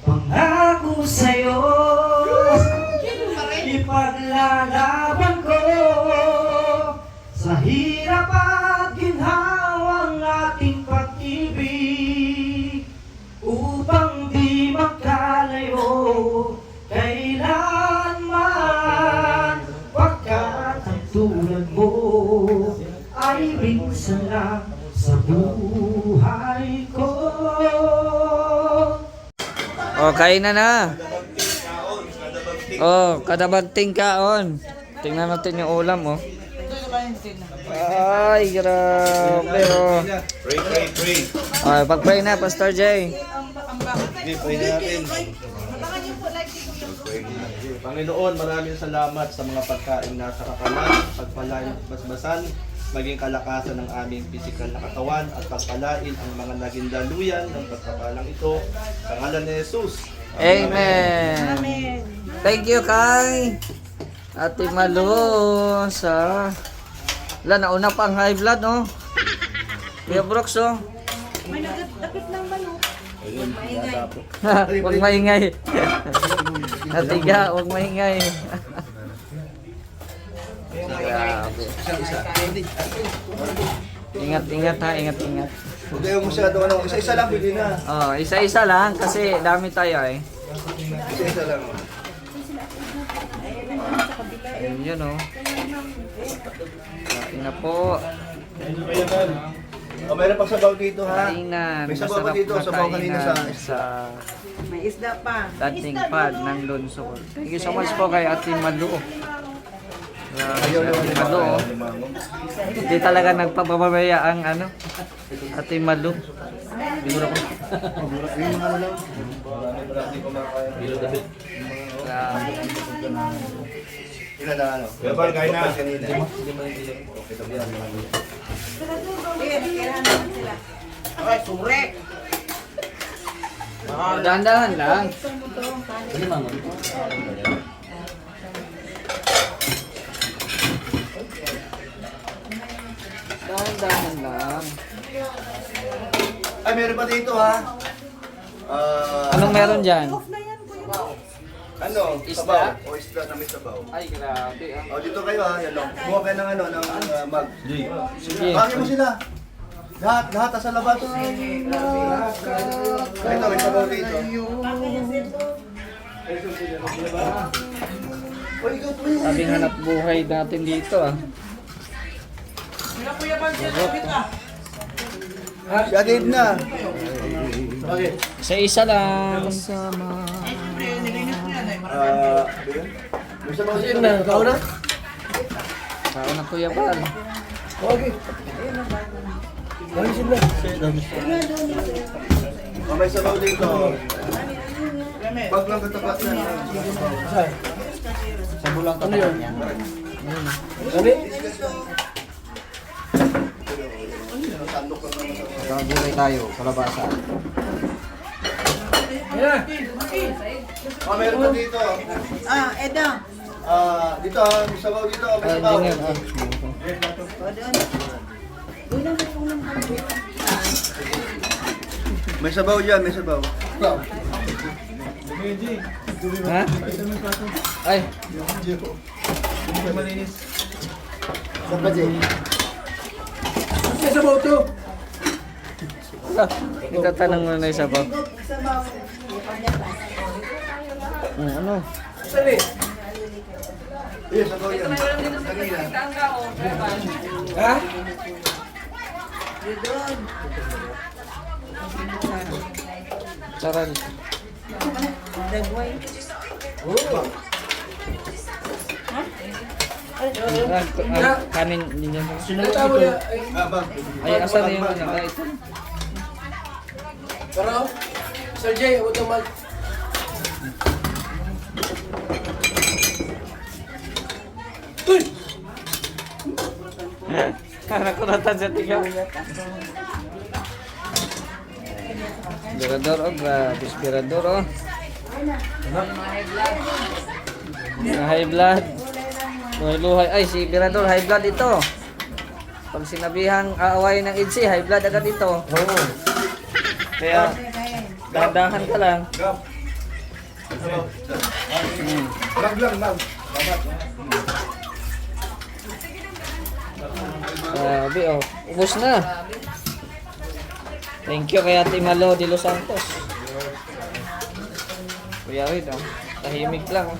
Pangako sa'yo, ipaglalaban ko sa hirap at ginhawang ating pag-ibig, upang di magkalayo kailanman, pagkat ang tulad mo ay minsan lang sa buhay ko. Oh, kain na. Oh, kadabanting kaon. Tingnan natin yung ulam, oh. Ay, grabe, oh. Pray. Ay, pag-pray na, Pastor Jay. Sige, pray na natin. Panginoon, maraming salamat sa mga pagkain na sa kakalan, pagpalain at basbasan, maging kalakasan ng aming pisikal na katawan at pagpalain ang mga naging daluyan ng pagpapalang ito. Sa ngalan ni Jesus. Amen. Thank you, kay Ate Malu sa... Wala, nauna pa ang high blood, oh. Kuya Brooks, oh. May nagdapit ng balok. Huwag maingay. Natiga, huwag maingay. Grabe. Ingat ha, ingat. Huwag kayong masyado, isa-isa lang, pwede na. Oh, isa-isa lang kasi dami tayo eh. Isa-isa lang. Ayun yun, oh. Kain na po. O, meron pang sabaw dito, ha? Kainan. May sabaw pa Masarap dito, na sabaw kanina kainan sa... sa May isda pa. dating pad ng Lunsor. Thank you so much po kay Ate Malu. Grabe si Ate Malu, oh. Hindi talaga nagpapababaya ang ano, Ate Malu. Bigura ko. Yung ano lang. Grabe. Ilan na ano? Bebal, kain na. Ay, surek! Dahan-dahan lang. Dahan-dahan lang. Ay, meron pa dito, ha? Anong meron dyan? Ano? Isda? Sabaw. O isda na may sabaw. Ay, grabe ah. O, dito kayo, ha? Yan lang. Buha kayo ng ano, ng mag. Sige. Bakit mo sila? Lahat sa labas. Ito, may sabaw dito. O, ikaw po yun. Sabing hanap buhay natin dito ah. Si Adib na. Isa-isa lang. May sabaw dito na. Ikaw na? Kao na Kuya Bal. Okay. O, may sabaw dito. Pag lang katapat na. Sabi lang ka yun. Gagulay tayo, kalabasa. O, meron pa dito. Ah, Eda. Dito, may sabaw dito. May Ah, sabaw. engineer, ah. O, doon. Doon ang tulong kami. May sabaw dyan, may sabaw. Ha? Ay, May sabaw to. itatanong mo na isa pa. Ano? Yes, sabaw yan. Kanina. Doon. Charan. Dagway. Kanin ninyo. Bang. Ay, asan na yung ano? Ay, ito. Pero, Sir Jay, huwag kang mag... Nakulatan sa tiga. Birador, oh, grabe. Birador, oh. High blood. Luhay-luhay. Ay, si Birador, high blood ito. Pag sinabihang aaway ng EDC, high blood agad ito. Oo. Kaya, dahan-dahan ka lang. Gab. Mag lang, mag. Grabe oh. Ubus na. Thank you kay Ate Malo de Los Santos. Kuya Rid oh. Tahimik lang oh.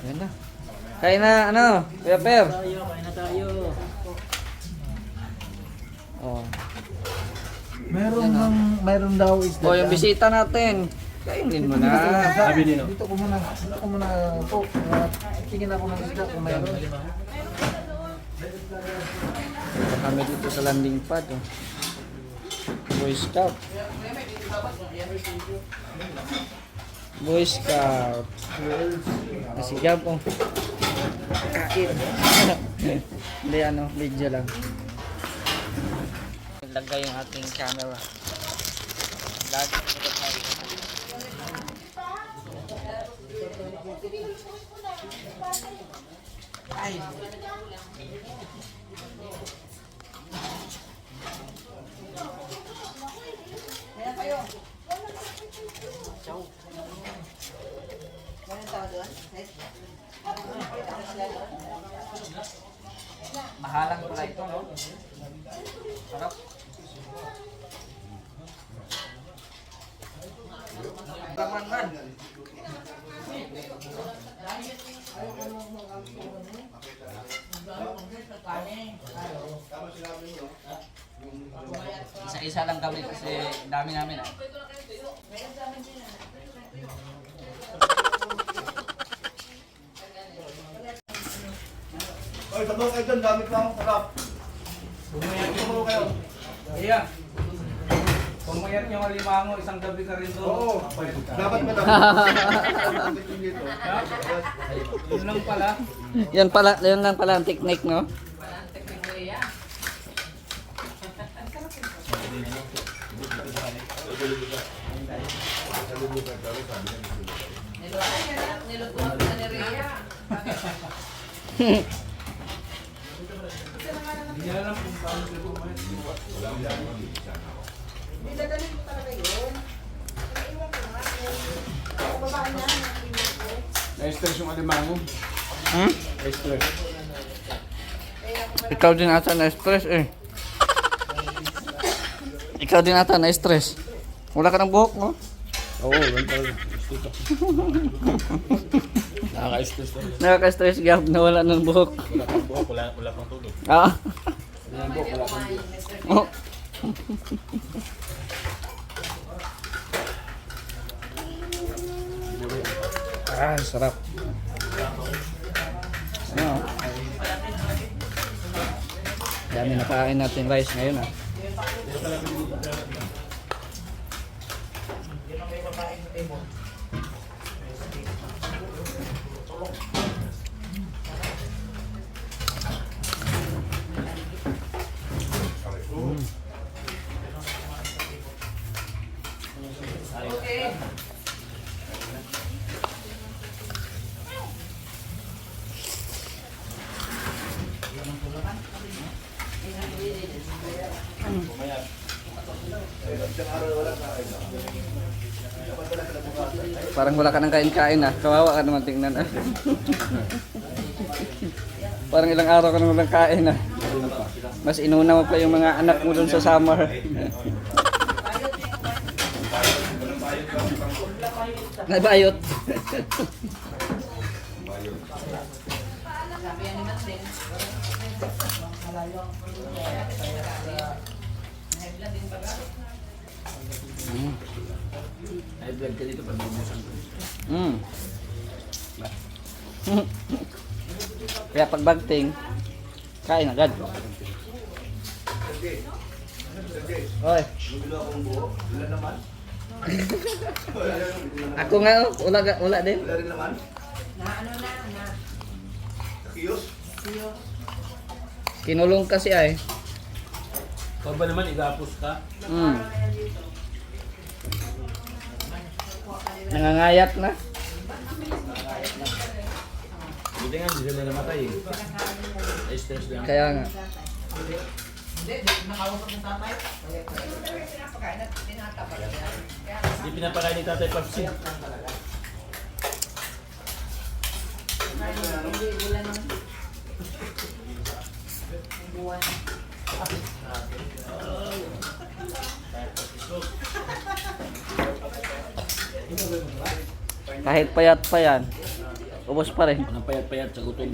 Ayan na. Kain na ano? Kuya Per. Kain na tayo. Oh. Mayroon daw isda. Oh, yung bisita natin. Kainin mo na. Sabi nino. Dito ko muna po. Tingin ako ng isda kung mayroon. Kami dito sa landing pad oh. Boy Scout. Boy Scout. Nasigab oh. Kain. Hindi ano, video lang. Lagay yung ating camera. Lagi ko tayo. Meron tao doon? Mahalang pala ito, no? Sarap. Laman man. Isa-isa lang kami kasi dami namin ah. Oy, sabaw kayo dyan, dami pa akong sarap. Sabaw kayo. Iya. Pumayat yung alimango, isang gabi ka rin doon. Oo. Dapat ba dito? Yun lang pala. Yan lang pala ang technique, no? Hindi na lang kung paano siya pumayat. Dadalhin mo talaga yun. Iwan ko nga. Ang babae niya, nakikinig ko. Na-stress yung alimango. Hmm? Na-stress. Ikaw din ata na-stress eh. Ikaw din ata na-stress. Wala ka ng buhok, no? Oo, ganun talaga. Nakaka-stress talaga. Nakaka-stress gab na wala ng buhok. Wala pang buhok, wala pang tulog. Ah. Wala pang buhok, wala pang tulog. Oh. Ah, sarap. Ano? Dami na kain natin rice ngayon ah. Parang wala ka nang kain-kain ah. Kawawa ka naman tingnan ah. Parang ilang araw ka nang walang kain ah. Mas inuna mo pa yung mga anak mo dun sa summer. Nabayot. Ay, vlog ka dito pag bumusan ko. Kaya pag bagting, kain agad. Oy. Ako nga oh, wala din. Wala rin naman. Na ano na. Kiyos. Kinulong kasi ay. Pag ba naman igapos ka? Nangangayat na. Buti nga, hindi sila namatay eh. Na-stress lang. Kaya nga. pagkain at tinatapal yan. Kaya Hindi pinapakain ni Tatay Papsi. hindi wala nang buwan. Kahit payat pa yan, ubos pa rin. Ang payat-payat sa gutom.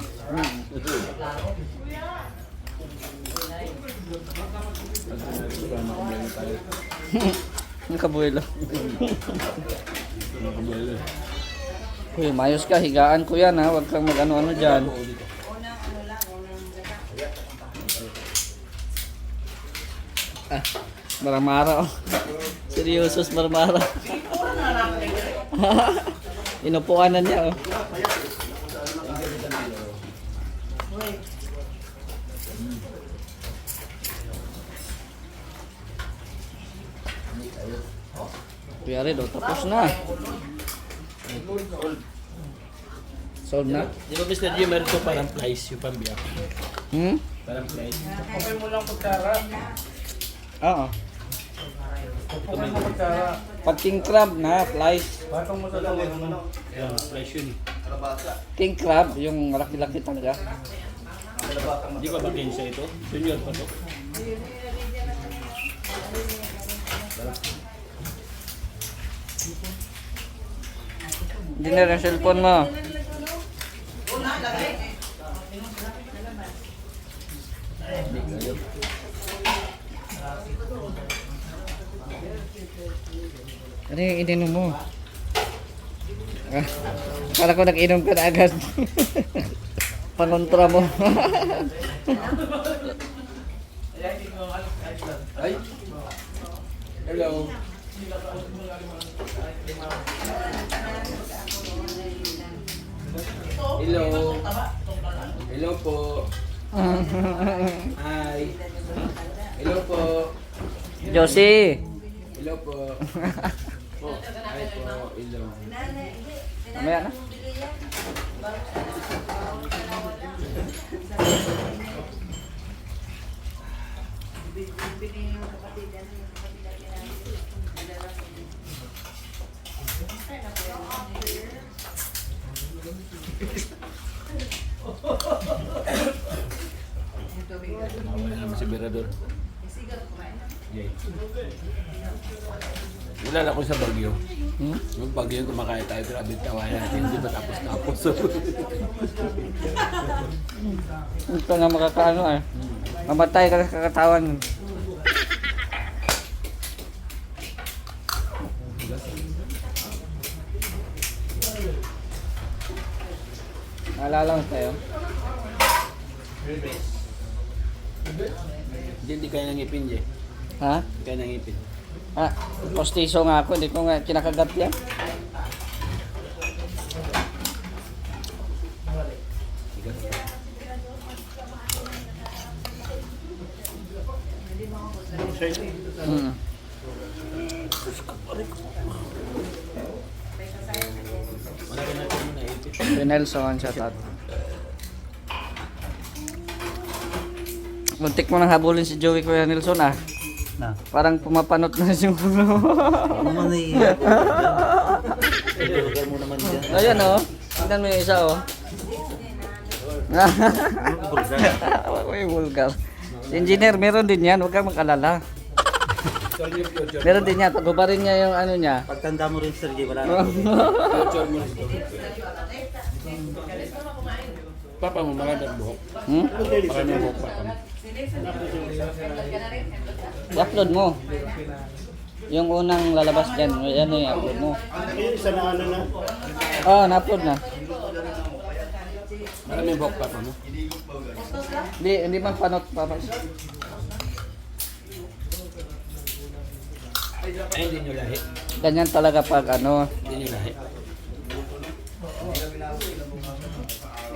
Ang kabuelo. Kuya, mayos ka, higaan ko yan ha, huwag kang mag-ano-ano dyan. Unang ano lang, unang gata. Maramara oh. Seryosos maramara. Inupuan na niya oh. Kuya Red, oh, tapos na. Solve na? Di ba Mr. G, meron to parang flies, yung pambiyak. Hmm? Parang flies. Okay mo lang kutsara. Oo. Okay mo kutsara. Pag king crab na, flies. Batong mo sa tawag mo. Ayan, flies yun. King crab, yung malaki-laki talaga. Hindi ba bakinsa ito? Junior pa to. Hindi na rin cellphone mo. Ano yung ininom mo? Ah, akala ko nag-inom ka na agad. Pangontra mo. Ay! Hello! Hello! Hello po! Hi! Hello po! Josie! Hello po! Oh, hi po! Hello! Mamaya na. Wala naman si Berador. Yay. Wala na ako sa Bagyo. Hmm? Yung Bagyo yung kumakain tayo, grabe tawayan natin. Hindi ba tapos-tapos? Ito nga makakaano eh. Mamatay ka sa kakatawan. Naalala mo tayo? Hindi kaya ng ngipin, Jay. Ha? Hindi kaya ng ngipin. Ah, postiso nga ako, hindi ko nga kinakagat yan. Hmm. Wala ka natin muna ipin. Si Nelson, shout out. Muntik mo nang habulin si Joey Kuya Nelson ah. Na. Parang pumapanot na yung ulo. Naman eh. Lugar mo naman dyan. Ayan oh. Tingnan mo yung isa oh. Uy, vulgar. Si engineer, meron din yan. Huwag kang mag-alala. Meron din yan. Tagubarin niya yung ano niya. Pagtanda mo rin, Sir J, wala na. Papa mo, magandang buhok. Hmm? Magandang buhok, papa mo. I-upload mo. Yung unang lalabas dyan. Yan yung i-upload mo. Isa na ano na. Oh, na-upload na. Maraming buhok, papa mo. Hindi man panot, papa. Ay, hindi nyo lahi. Ganyan talaga pag ano. Hindi nyo lahi.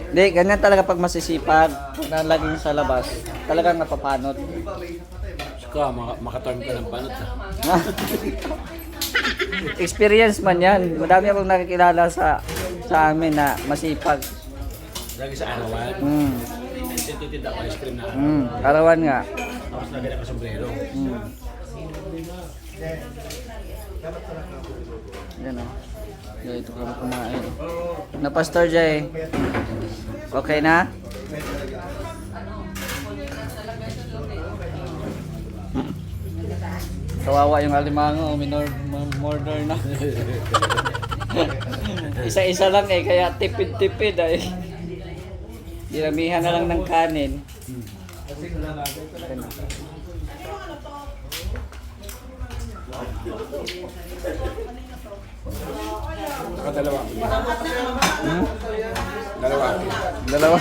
Hindi, ganyan talaga pag masisipag. Pag nalaging sa labas, talagang napapanot. Saka, makaturn ka ng panot ha. Experience man yan. Madami akong nakikilala sa amin na masipag. Lagi sa arawan. Mm. Tinda ko ice cream na arawan. Karawan nga. Tapos lagi na ka sombrero. Mm. Yan o. Dito kami kumain. Na Pastor Jay. Okay na? Kawawa yung alimango, murder na. Isa-isa lang eh, kaya tipid-tipid ay. Dinamihan na lang ng kanin. Ayan na. Dalawa. Dalawa. Dalawa.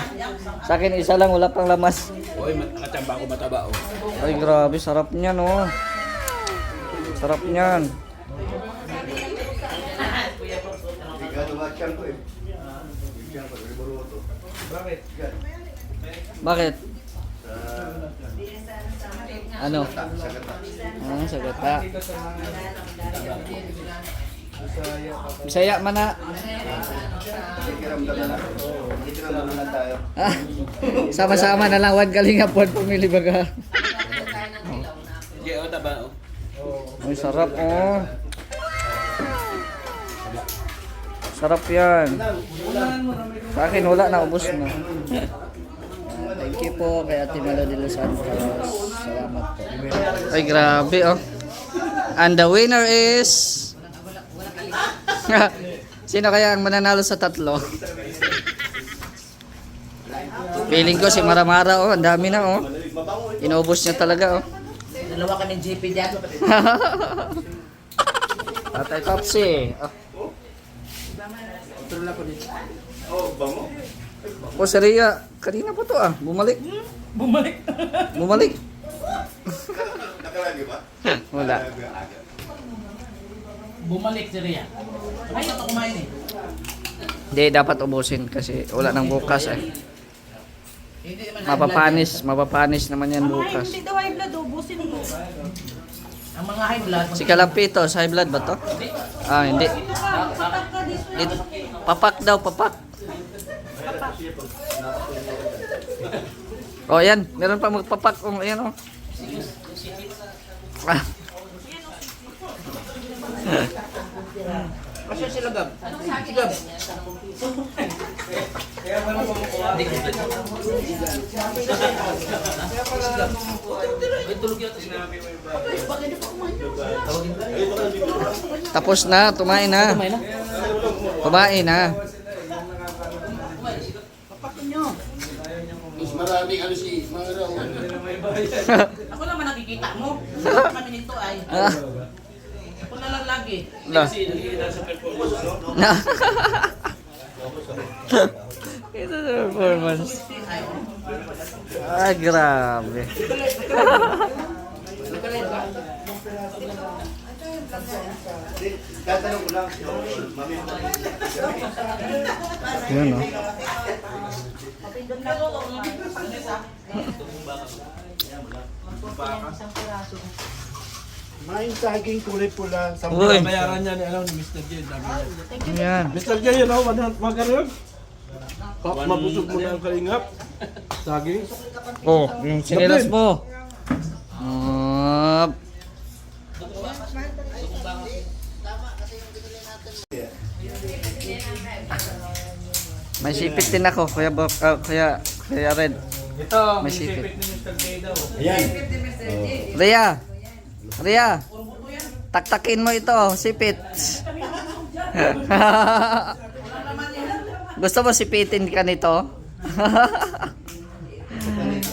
Sa akin isa lang, wala pang lamas. Oy, nakachamba ako mataba oh. Ay grabe, sarap niyan oh. Sarap niyan. Bakit? Ano? Ah, sagata. Bisaya man na. Ah, sama-sama na lang, wag kalinga po pumili baga. Sige, taba oh. Ay, sarap oh. Sarap yan. Sa akin wala na, ubos na. Thank you po kay Ate Malo de Los Santos. Salamat po. Ay, grabe oh. And the winner is... Sino kaya ang mananalo sa tatlo? Feeling ko si Maramara oh, ang dami na oh. Inubos niya talaga oh. Dalawa kaming JP dyan. Tatay Topsy. Oh. O si Rhea, kanina pa to ah, bumalik. Bumalik. Wala. Bumalik si Rhea. Ay, ito kumain eh. Hindi, dapat ubusin kasi wala nang bukas eh. Hindi naman Mapapanis naman yan bukas. Hindi daw high blood, ubusin mo. ang mga high blood. Si Kalapito, sa high blood ba to? Ah, hindi. Papak daw, papak. Oh, yan. Meron pa magpapak. Oh, ayan, oh. Ah. Masya sila Gab. Si Gab. Kaya pala kumukuha. Tapos na, tumain na. Kumain na. Maraming ano si mga Ako naman nakikita mo. Kami nito ay. Ako na lang lagi. Na. Ito sa performance. Ah, grabe. Tatanong ko lang, mami. Yan, oh. May saging kulay pula. Sa Uy. bayaran niya ni Mr. J. Yan. Mr. J, yun ako, magkaroon. Mabusog mo na ang kalingap. Saging. Oh, yung sinilas mo. May sipit din ako, Kuya Red. Ito, May may sipit. sipit ni Mr. J daw. Rhea, taktakin mo ito, sipit. Gusto mo sipitin ka nito?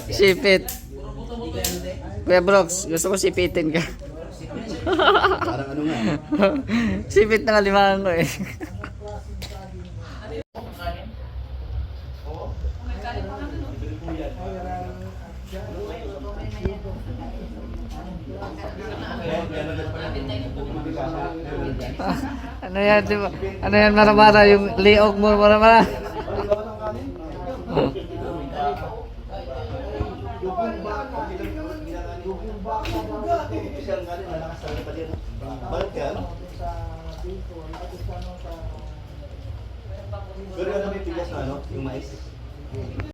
Sipit. Kuya Brooks, gusto mo sipitin ka? Parang ano nga. Sipit ng alimango eh. Ano yan, di ba? Ano yan, Maramara? Yung liog mo, Maramara? Balik yan. Pero ano may pigas na ano? Yung mais.